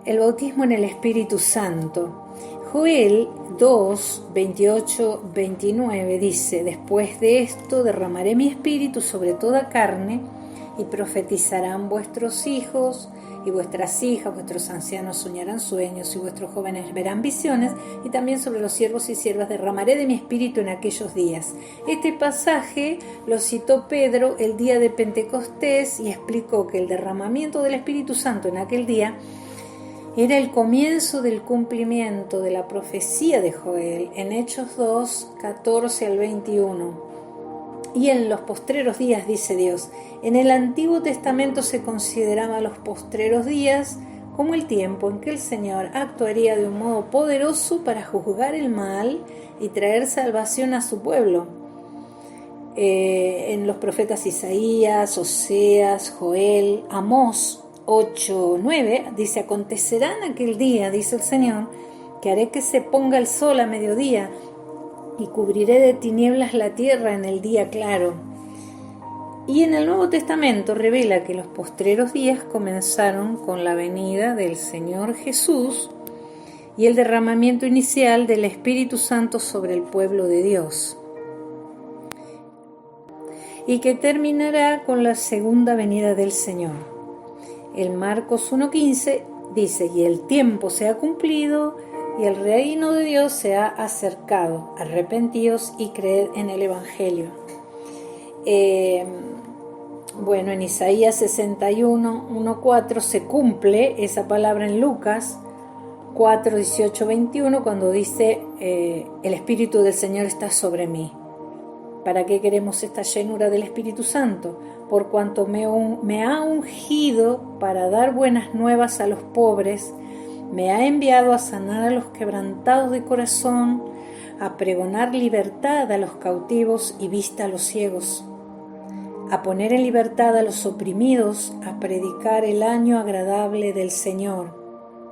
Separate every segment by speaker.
Speaker 1: El bautismo en el Espíritu Santo. Joel 2, 28, 29 dice: después de esto derramaré mi espíritu sobre toda carne, y profetizarán vuestros hijos y vuestras hijas, vuestros ancianos soñarán sueños y vuestros jóvenes verán visiones, y también sobre los siervos y siervas derramaré de mi espíritu en aquellos días. Este pasaje lo citó Pedro el día de Pentecostés y explicó que el derramamiento del Espíritu Santo en aquel día era el comienzo del cumplimiento de la profecía de Joel en Hechos 2, 14 al 21. Y en los postreros días, dice Dios. En el Antiguo Testamento se consideraba los postreros días como el tiempo en que el Señor actuaría de un modo poderoso para juzgar el mal y traer salvación a su pueblo. En los profetas Isaías, Oseas, Joel, Amós 8, 9, dice: acontecerá en aquel día, dice el Señor, que haré que se ponga el sol a mediodía, y cubriré de tinieblas la tierra en el día claro. Y en el Nuevo Testamento revela que los postreros días comenzaron con la venida del Señor Jesús y el derramamiento inicial del Espíritu Santo sobre el pueblo de Dios, y que terminará con la segunda venida del Señor. El Marcos 1:15 dice: y el tiempo se ha cumplido y el reino de Dios se ha acercado. Arrepentíos y creed en el Evangelio. En Isaías 61, 1:4 se cumple esa palabra en Lucas 4, 18, 21, cuando dice: el Espíritu del Señor está sobre mí. ¿Para qué queremos esta llenura del Espíritu Santo? Por cuanto me ha ungido para dar buenas nuevas a los pobres, me ha enviado a sanar a los quebrantados de corazón, a pregonar libertad a los cautivos y vista a los ciegos, a poner en libertad a los oprimidos, a predicar el año agradable del Señor.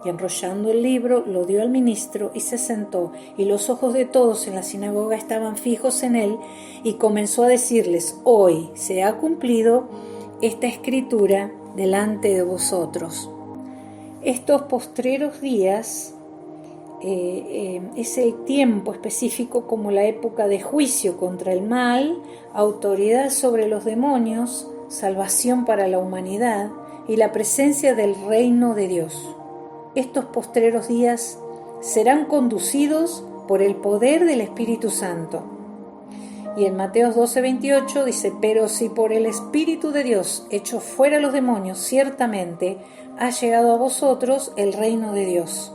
Speaker 1: Y enrollando el libro, lo dio al ministro y se sentó, y los ojos de todos en la sinagoga estaban fijos en él, y comenzó a decirles: hoy se ha cumplido esta escritura delante de vosotros. Estos postreros días es el tiempo específico como la época de juicio contra el mal, autoridad sobre los demonios, salvación para la humanidad y la presencia del reino de Dios. Estos postreros días serán conducidos por el poder del Espíritu Santo. Y en Mateo 12:28 dice: pero si por el Espíritu de Dios echo fuera los demonios, ciertamente ha llegado a vosotros el reino de Dios.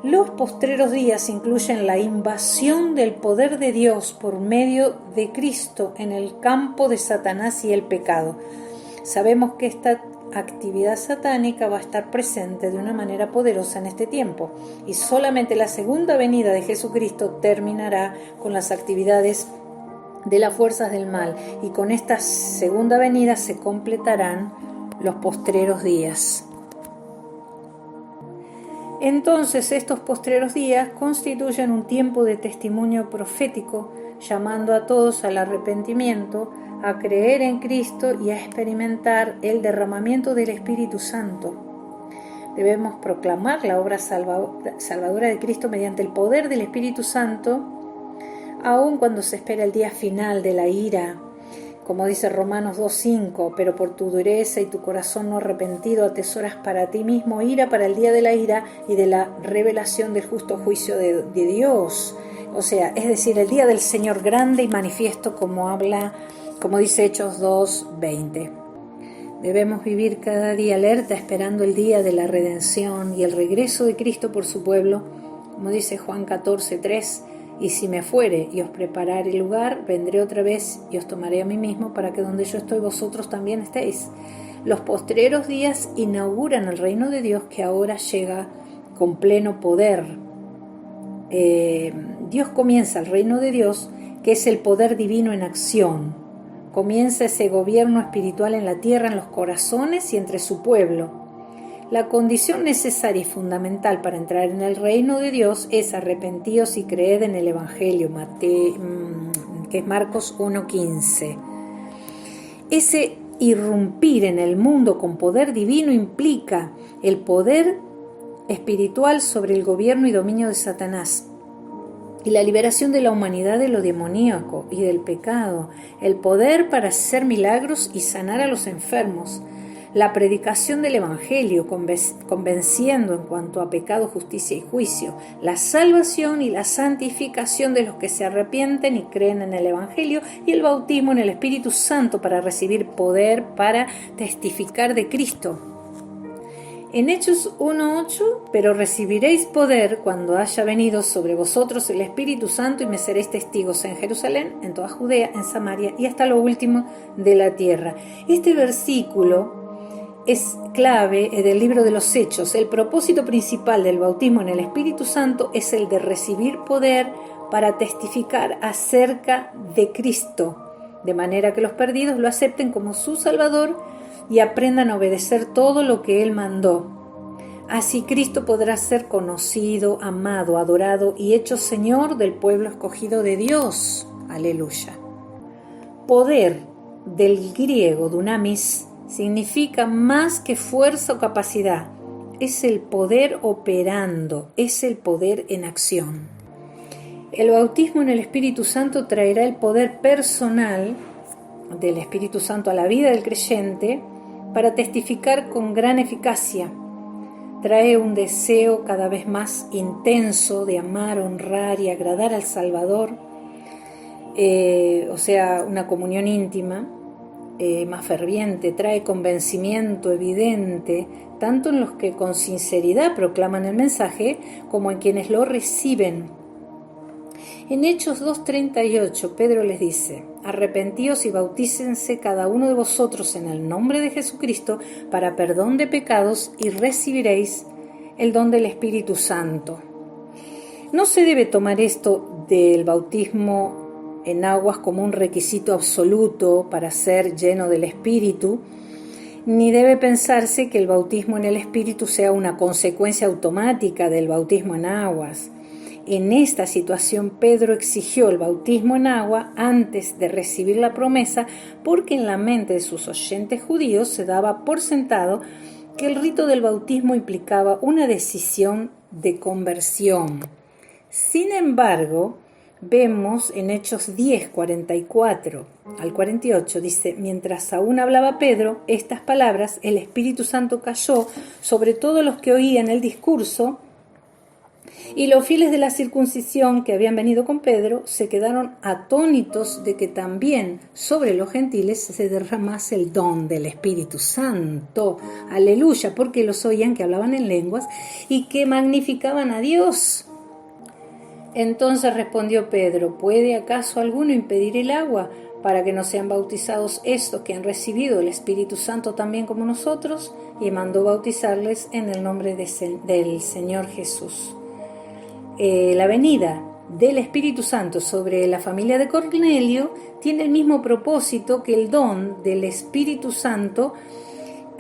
Speaker 1: Los postreros días incluyen la invasión del poder de Dios por medio de Cristo en el campo de Satanás y el pecado. Sabemos que esta actividad satánica va a estar presente de una manera poderosa en este tiempo, y solamente la segunda venida de Jesucristo terminará con las actividades de las fuerzas del mal, y con esta segunda venida se completarán los postreros días. Entonces estos postreros días constituyen un tiempo de testimonio profético, llamando a todos al arrepentimiento, a creer en Cristo y a experimentar el derramamiento del Espíritu Santo. Debemos proclamar la obra salvadora de Cristo mediante el poder del Espíritu Santo, aun cuando se espera el día final de la ira, como dice Romanos 2:5, pero por tu dureza y tu corazón no arrepentido atesoras para ti mismo ira para el día de la ira y de la revelación del justo juicio de Dios. O sea, es decir, el día del Señor grande y manifiesto, como dice Hechos 2:20. Debemos vivir cada día alerta, esperando el día de la redención y el regreso de Cristo por su pueblo, como dice Juan 14:3. Y si me fuere y os preparare el lugar, vendré otra vez y os tomaré a mí mismo, para que donde yo estoy vosotros también estéis. Los postreros días inauguran el reino de Dios, que ahora llega con pleno poder. Dios comienza el reino de Dios, que es el poder divino en acción. Comienza ese gobierno espiritual en la tierra, en los corazones y entre su pueblo. La condición necesaria y fundamental para entrar en el reino de Dios es arrepentíos y creed en el Evangelio, que es Marcos 1:15. Ese irrumpir en el mundo con poder divino implica el poder espiritual sobre el gobierno y dominio de Satanás, y la liberación de la humanidad de lo demoníaco y del pecado, el poder para hacer milagros y sanar a los enfermos, la predicación del Evangelio, convenciendo en cuanto a pecado, justicia y juicio, la salvación y la santificación de los que se arrepienten y creen en el Evangelio, y el bautismo en el Espíritu Santo para recibir poder para testificar de Cristo. En Hechos 1:8, pero recibiréis poder cuando haya venido sobre vosotros el Espíritu Santo y me seréis testigos en Jerusalén, en toda Judea, en Samaria y hasta lo último de la tierra. Este versículo es clave del libro de los Hechos. El propósito principal del bautismo en el Espíritu Santo es el de recibir poder para testificar acerca de Cristo, de manera que los perdidos lo acepten como su Salvador y aprendan a obedecer todo lo que Él mandó. Así Cristo podrá ser conocido, amado, adorado y hecho Señor del pueblo escogido de Dios. Aleluya. Poder, del griego dunamis, significa más que fuerza o capacidad. Es el poder operando, es el poder en acción. El bautismo en el Espíritu Santo traerá el poder personal del Espíritu Santo a la vida del creyente para testificar con gran eficacia. Trae un deseo cada vez más intenso de amar, honrar y agradar al Salvador, o sea, una comunión íntima, más ferviente. Trae convencimiento evidente, tanto en los que con sinceridad proclaman el mensaje, como en quienes lo reciben. En Hechos 2:38, Pedro les dice: arrepentíos y bautícense cada uno de vosotros en el nombre de Jesucristo para perdón de pecados y recibiréis el don del Espíritu Santo. No se debe tomar esto del bautismo en aguas como un requisito absoluto para ser lleno del Espíritu, ni debe pensarse que el bautismo en el Espíritu sea una consecuencia automática del bautismo en aguas. En esta situación, Pedro exigió el bautismo en agua antes de recibir la promesa, porque en la mente de sus oyentes judíos se daba por sentado que el rito del bautismo implicaba una decisión de conversión. Sin embargo, vemos en Hechos 10, 44 al 48, dice: mientras aún hablaba Pedro estas palabras, el Espíritu Santo cayó sobre todos los que oían el discurso, y los fieles de la circuncisión que habían venido con Pedro se quedaron atónitos de que también sobre los gentiles se derramase el don del Espíritu Santo. Aleluya, porque los oían que hablaban en lenguas y que magnificaban a Dios. Entonces respondió Pedro: ¿puede acaso alguno impedir el agua para que no sean bautizados estos que han recibido el Espíritu Santo también como nosotros? Y mandó bautizarles en el nombre del Señor Jesús. La venida del Espíritu Santo sobre la familia de Cornelio tiene el mismo propósito que el don del Espíritu Santo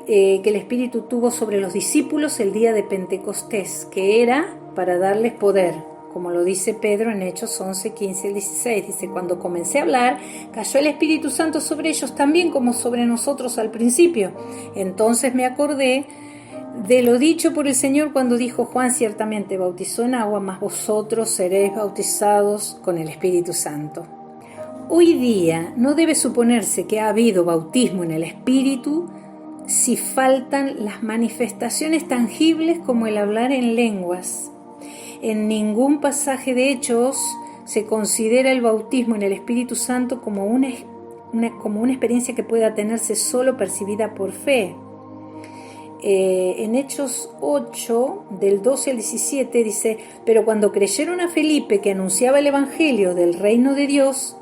Speaker 1: que el Espíritu tuvo sobre los discípulos el día de Pentecostés, que era para darles poder, como lo dice Pedro en Hechos 11, 15 y 16. Dice: cuando comencé a hablar, cayó el Espíritu Santo sobre ellos también como sobre nosotros al principio. Entonces me acordé de lo dicho por el Señor cuando dijo: Juan ciertamente bautizó en agua, mas vosotros seréis bautizados con el Espíritu Santo. Hoy día no debe suponerse que ha habido bautismo en el Espíritu si faltan las manifestaciones tangibles como el hablar en lenguas. En ningún pasaje de Hechos se considera el bautismo en el Espíritu Santo como una experiencia que pueda tenerse solo percibida por fe. En Hechos 8, del 12 al 17, dice: pero cuando creyeron a Felipe, que anunciaba el Evangelio del reino de Dios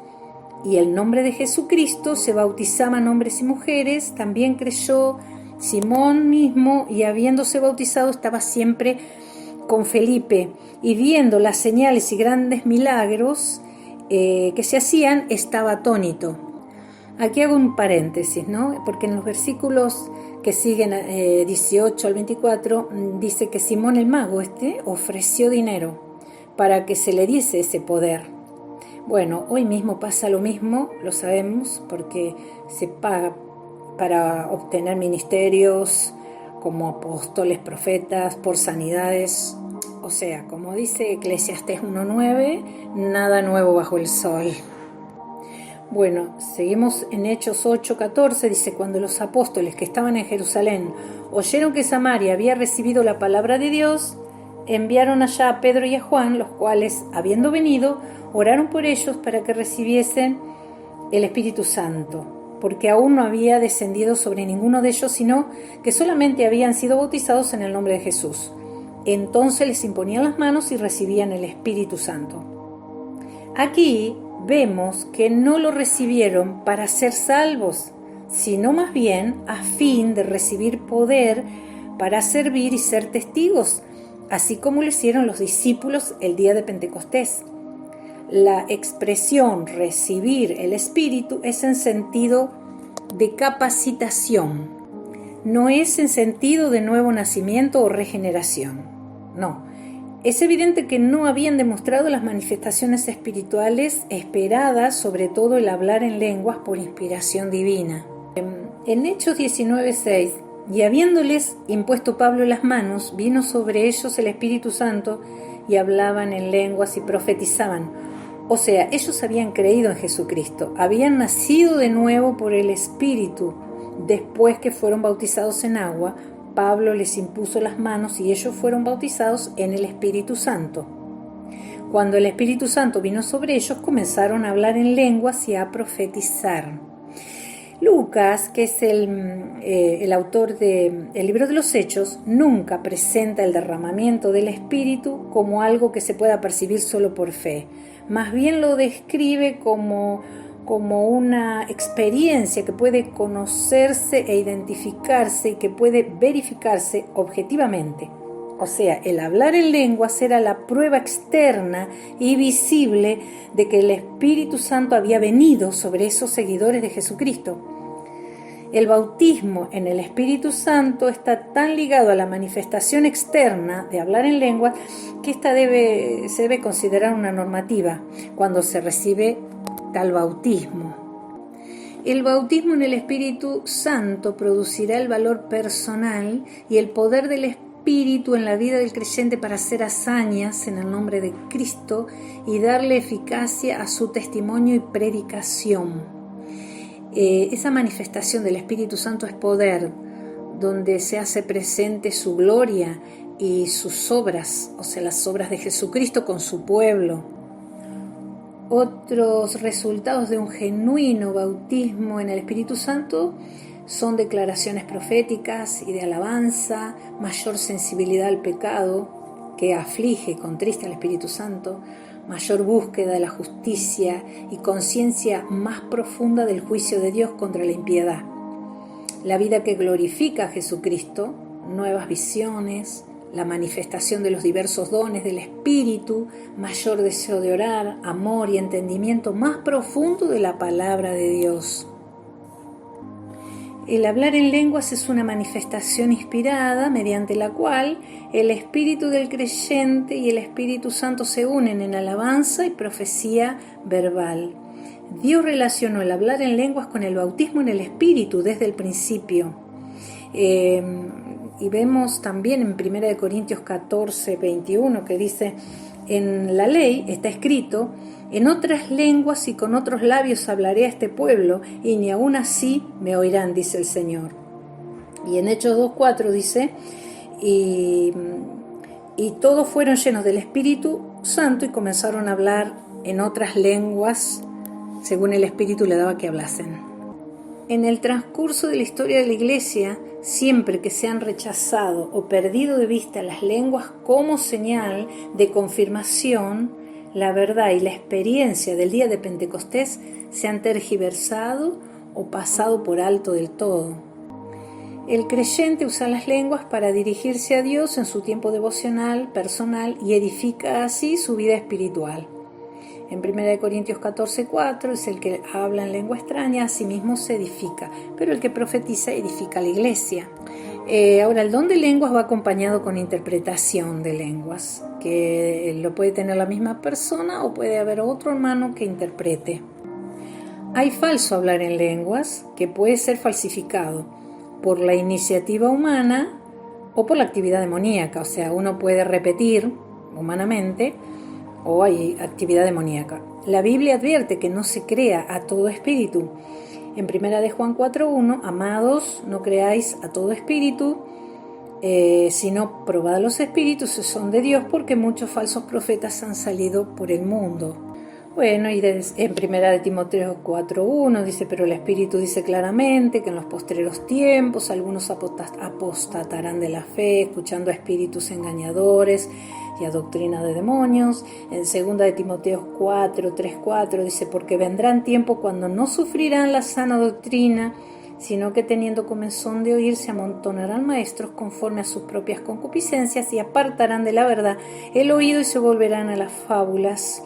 Speaker 1: y el nombre de Jesucristo, se bautizaban hombres y mujeres. También creyó Simón mismo, y habiéndose bautizado estaba siempre con Felipe, y viendo las señales y grandes milagros que se hacían, estaba atónito. Aquí hago un paréntesis, ¿no? Porque en los versículos que siguen 18 al 24 dice que Simón el mago ofreció dinero para que se le diese ese poder. Bueno, hoy mismo pasa lo mismo, lo sabemos, porque se paga para obtener ministerios como apóstoles, profetas, por sanidades. O sea, como dice Eclesiastés 1:9, nada nuevo bajo el sol. Bueno, seguimos en Hechos 8:14, dice: cuando los apóstoles que estaban en Jerusalén oyeron que Samaria había recibido la palabra de Dios, enviaron allá a Pedro y a Juan, los cuales, habiendo venido, oraron por ellos para que recibiesen el Espíritu Santo, porque aún no había descendido sobre ninguno de ellos, sino que solamente habían sido bautizados en el nombre de Jesús. Entonces les imponían las manos y recibían el Espíritu Santo. Aquí vemos que no lo recibieron para ser salvos, sino más bien a fin de recibir poder para servir y ser testigos, así como lo hicieron los discípulos el día de Pentecostés. La expresión recibir el Espíritu es en sentido de capacitación, no es en sentido de nuevo nacimiento o regeneración. No, es evidente que no habían demostrado las manifestaciones espirituales esperadas, sobre todo el hablar en lenguas por inspiración divina. En Hechos 19:6, y habiéndoles impuesto Pablo las manos, vino sobre ellos el Espíritu Santo y hablaban en lenguas y profetizaban. O sea, ellos habían creído en Jesucristo, habían nacido de nuevo por el Espíritu. Después que fueron bautizados en agua, Pablo les impuso las manos y ellos fueron bautizados en el Espíritu Santo. Cuando el Espíritu Santo vino sobre ellos, comenzaron a hablar en lenguas y a profetizar. Lucas, que es el autor del libro de los Hechos, nunca presenta el derramamiento del Espíritu como algo que se pueda percibir solo por fe. Más bien lo describe como una experiencia que puede conocerse e identificarse y que puede verificarse objetivamente. O sea, el hablar en lenguas era la prueba externa y visible de que el Espíritu Santo había venido sobre esos seguidores de Jesucristo. El bautismo en el Espíritu Santo está tan ligado a la manifestación externa de hablar en lenguas que esta se debe considerar una normativa cuando se recibe tal bautismo. El bautismo en el Espíritu Santo producirá el valor personal y el poder del Espíritu en la vida del creyente para hacer hazañas en el nombre de Cristo y darle eficacia a su testimonio y predicación. Esa manifestación del Espíritu Santo es poder, donde se hace presente su gloria y sus obras, o sea, las obras de Jesucristo con su pueblo. Otros resultados de un genuino bautismo en el Espíritu Santo son declaraciones proféticas y de alabanza, mayor sensibilidad al pecado que aflige y contrista al Espíritu Santo, mayor búsqueda de la justicia y conciencia más profunda del juicio de Dios contra la impiedad. La vida que glorifica a Jesucristo, nuevas visiones, la manifestación de los diversos dones del Espíritu, mayor deseo de orar, amor y entendimiento más profundo de la palabra de Dios. El hablar en lenguas es una manifestación inspirada mediante la cual el espíritu del creyente y el Espíritu Santo se unen en alabanza y profecía verbal. Dios relacionó el hablar en lenguas con el bautismo en el Espíritu desde el principio. Y vemos también en 1 Corintios 14:21 que dice: en la ley está escrito: en otras lenguas y con otros labios hablaré a este pueblo, y ni aun así me oirán, dice el Señor. Y en Hechos 2:4 dice: y todos fueron llenos del Espíritu Santo y comenzaron a hablar en otras lenguas según el Espíritu le daba que hablasen. En el transcurso de la historia de la Iglesia, siempre que se han rechazado o perdido de vista las lenguas como señal de confirmación, la verdad y la experiencia del día de Pentecostés se han tergiversado o pasado por alto del todo. El creyente usa las lenguas para dirigirse a Dios en su tiempo devocional, personal, y edifica así su vida espiritual. En 1 Corintios 14:4 es el que habla en lengua extraña, a sí mismo se edifica, pero el que profetiza edifica a la iglesia. Ahora, el don de lenguas va acompañado con interpretación de lenguas, que lo puede tener la misma persona o puede haber otro hermano que interprete. Hay falso hablar en lenguas que puede ser falsificado por la iniciativa humana o por la actividad demoníaca. O sea, uno puede repetir humanamente o hay actividad demoníaca. La Biblia advierte que no se crea a todo espíritu. En 1 de Juan 4:1, amados, no creáis a todo espíritu, sino probad los espíritus si son de Dios, porque muchos falsos profetas han salido por el mundo. Bueno, y en 1 de Timoteo 4:1 dice, pero el Espíritu dice claramente que en los postreros tiempos algunos apostatarán de la fe, escuchando a espíritus engañadores y a doctrina de demonios. En 2 de Timoteo 4:3-4 dice, porque vendrán tiempos cuando no sufrirán la sana doctrina, sino que teniendo comezón de oír se amontonarán maestros conforme a sus propias concupiscencias y apartarán de la verdad el oído y se volverán a las fábulas.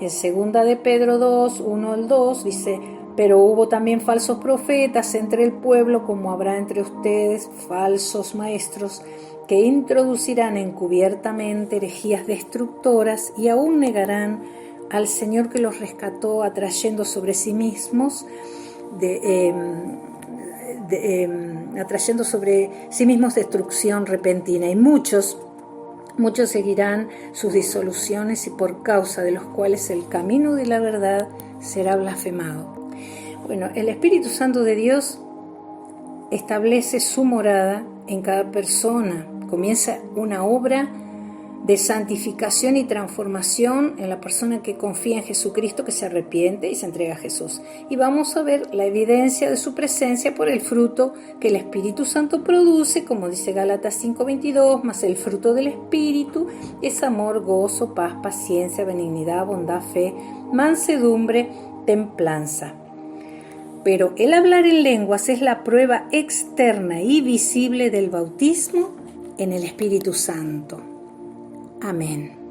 Speaker 1: En 2 de Pedro 2:1-2 dice, pero hubo también falsos profetas entre el pueblo, como habrá entre ustedes falsos maestros, que introducirán encubiertamente herejías destructoras y aún negarán al Señor que los rescató, atrayendo sobre sí mismos destrucción repentina, y muchos seguirán sus disoluciones y por causa de los cuales el camino de la verdad será blasfemado. Bueno, el Espíritu Santo de Dios establece su morada en cada persona. Comienza una obra de santificación y transformación en la persona que confía en Jesucristo, que se arrepiente y se entrega a Jesús. Y vamos a ver la evidencia de su presencia por el fruto que el Espíritu Santo produce, como dice Gálatas 5:22, más el fruto del Espíritu es amor, gozo, paz, paciencia, benignidad, bondad, fe, mansedumbre, templanza. Pero el hablar en lenguas es la prueba externa y visible del bautismo en el Espíritu Santo. Amén.